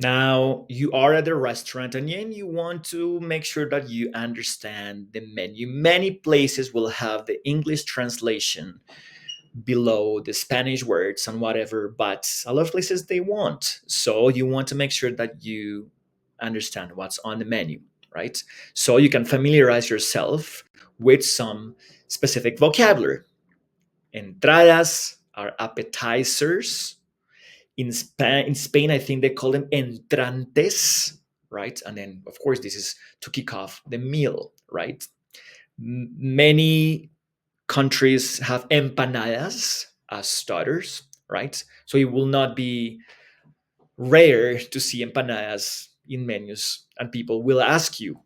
Now you are at the restaurant and then you want to make sure that you understand the menu. Many places will have the English translation below the Spanish words and whatever, but a lot of places they won't. So you want to make sure that you understand what's on the menu, right? So you can familiarize yourself with some specific vocabulary. Entradas are appetizers. In Spain, I think they call them entrantes, right? And then, of course, this is to kick off the meal, right? Many countries have empanadas as starters, right? So it will not be rare to see empanadas in menus, and people will ask you,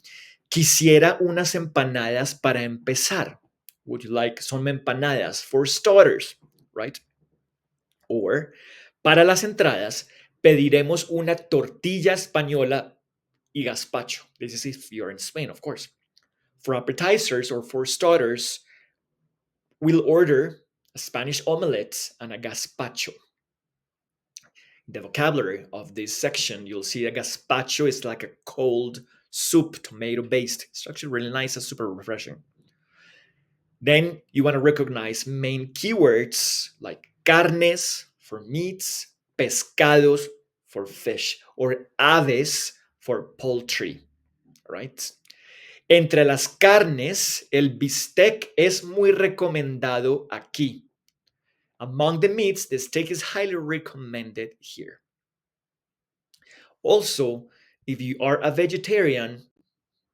quisiera unas empanadas para empezar. Would you like some empanadas for starters, right? Or, para las entradas, pediremos una tortilla española y gazpacho. This is if you're in Spain, of course. For appetizers or for starters, we'll order a Spanish omelette and a gazpacho. The vocabulary of this section, you'll see a gazpacho is like a cold soup, tomato based. It's actually really nice and super refreshing. Then you want to recognize main keywords like carnes for meats, pescados for fish, or aves for poultry, right? Entre las carnes, el bistec es muy recomendado aquí. Among the meats, the steak is highly recommended here. Also, if you are a vegetarian,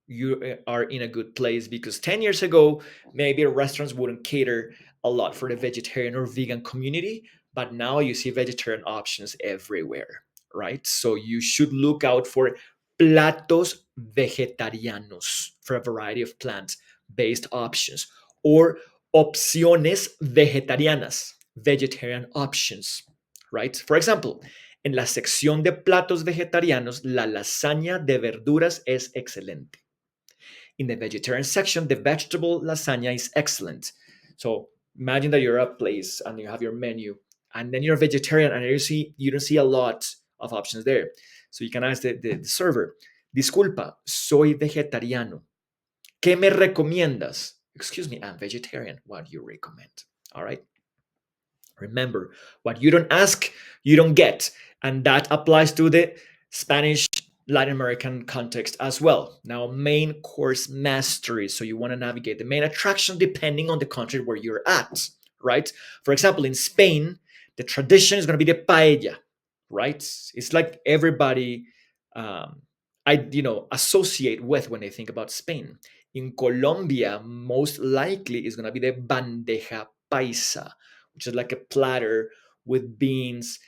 you are in a good place because 10 years ago, maybe restaurants wouldn't cater a lot for the vegetarian or vegan community, but now you see vegetarian options everywhere, right? So you should look out for platos vegetarianos for a variety of plant based options or opciones vegetarianas, vegetarian options, right? For example, en la sección de platos vegetarianos, la lasaña de verduras es excelente. In the vegetarian section, the vegetable lasagna is excellent. So imagine that you're at a place and you have your menu, and then you're a vegetarian and you don't see a lot of options there. So you can ask the server, disculpa, soy vegetariano. ¿Qué me recomiendas? Excuse me, I'm vegetarian. What do you recommend? All right. Remember, what you don't ask, you don't get. And that applies to the Spanish Latin American context as well. Now, main course mastery. So you want to navigate the main attraction depending on the country where you're at, right? For example, in Spain, the tradition is going to be the paella, right? It's like everybody associate with when they think about Spain. In Colombia, most likely is going to be the bandeja paisa, which is like a platter with beans,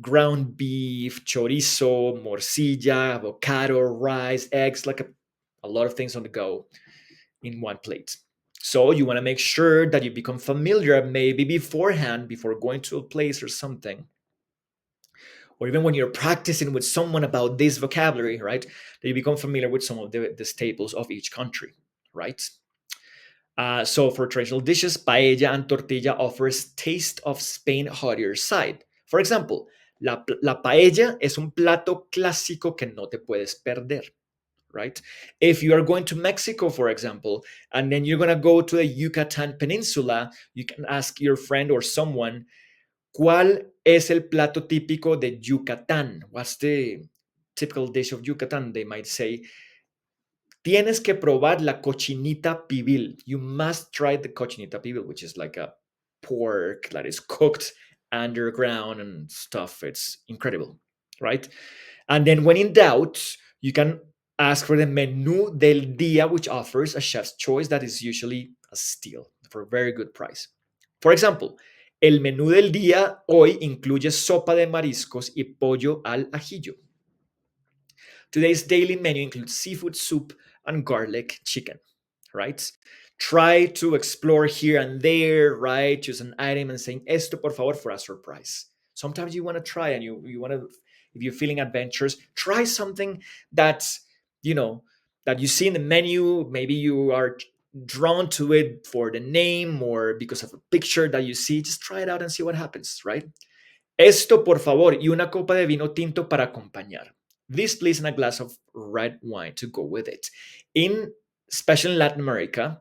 ground beef, chorizo, morcilla, avocado, rice, eggs, like a lot of things on the go in one plate. So you want to make sure that you become familiar maybe beforehand, before going to a place or something, or even when you're practicing with someone about this vocabulary, right? That you become familiar with some of the staples of each country, right? So for traditional dishes, paella and tortilla offers taste of Spain hotter side. For example, la paella es un plato clásico que no te puedes perder, right? If you are going to Mexico, for example, and then you're going to go to the Yucatan Peninsula, you can ask your friend or someone, ¿cuál es el plato típico de Yucatán? What's the typical dish of Yucatan? They might say, tienes que probar la cochinita pibil. You must try the cochinita pibil, which is like a pork that is cooked underground and stuff. It's incredible, right? And then when in doubt, you can ask for the menú del día, which offers a chef's choice that is usually a steal for a very good price. For example, el menú del día hoy incluye sopa de mariscos y pollo al ajillo. Today's daily menu includes seafood soup and garlic chicken, right? Try to explore here and there, right? Choose an item and saying, esto por favor for a surprise. Sometimes you want to try and you want to, if you're feeling adventurous, try something that's, that you see in the menu. Maybe you are drawn to it for the name or because of a picture that you see. Just try it out and see what happens, right? Esto por favor y una copa de vino tinto para acompañar. this please and a glass of red wine to go with it. In especially in Latin America,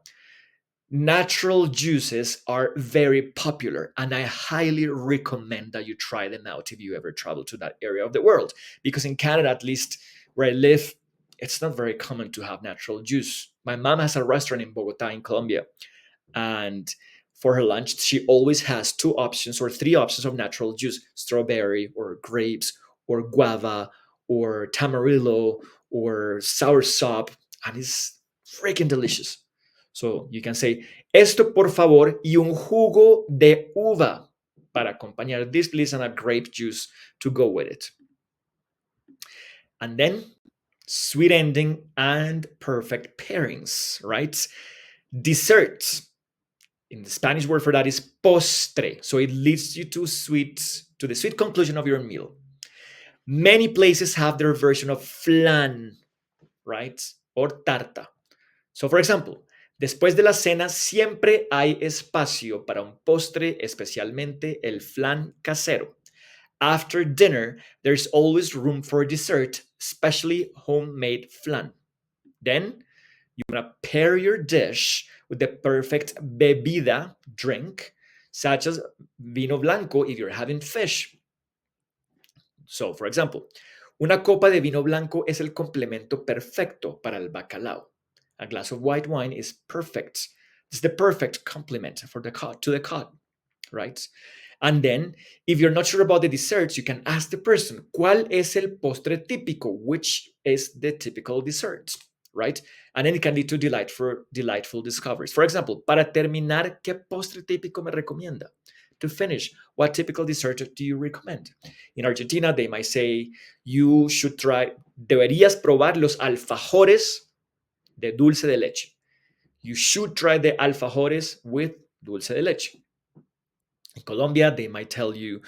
natural juices are very popular, and I highly recommend that you try them out if you ever travel to that area of the world. Because in Canada, at least where I live, it's not very common to have natural juice. My mom has a restaurant in Bogota, in Colombia, and for her lunch, she always has two options or three options of natural juice: strawberry, or grapes, or guava, or tamarillo, or sour sop, and it's freaking delicious. So you can say, esto por favor y un jugo de uva para acompañar this, please, and a grape juice to go with it. And then sweet ending and perfect pairings, right? Desserts. In the Spanish word for that is postre. So it leads you to the sweet conclusion of your meal. Many places have their version of flan, right? Or tarta. So, for example, después de la cena siempre hay espacio para un postre, especialmente el flan casero. After dinner, there's always room for dessert, especially homemade flan. Then you want to pair your dish with the perfect bebida, drink, such as vino blanco if you're having fish. So, for example, una copa de vino blanco es el complemento perfecto para el bacalao. A glass of white wine is perfect. It's the perfect complement for the cod to the cod, right? And then, if you're not sure about the desserts, you can ask the person, ¿cuál es el postre típico? Which is the typical dessert, right? And then it can lead to delightful discoveries. For example, para terminar, ¿qué postre típico me recomienda? To finish, what typical dessert do you recommend? In Argentina, they might say, you should try, deberías probar los alfajores de dulce de leche. You should try the alfajores with dulce de leche. In Colombia, they might tell you,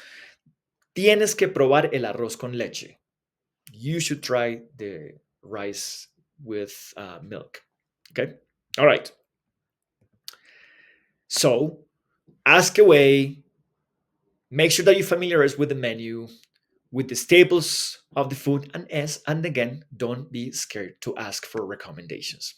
tienes que probar el arroz con leche. You should try the rice with milk. Okay? All right. So ask away. Make sure that you familiarize with the menu, with the staples of the food, and again, don't be scared to ask for recommendations.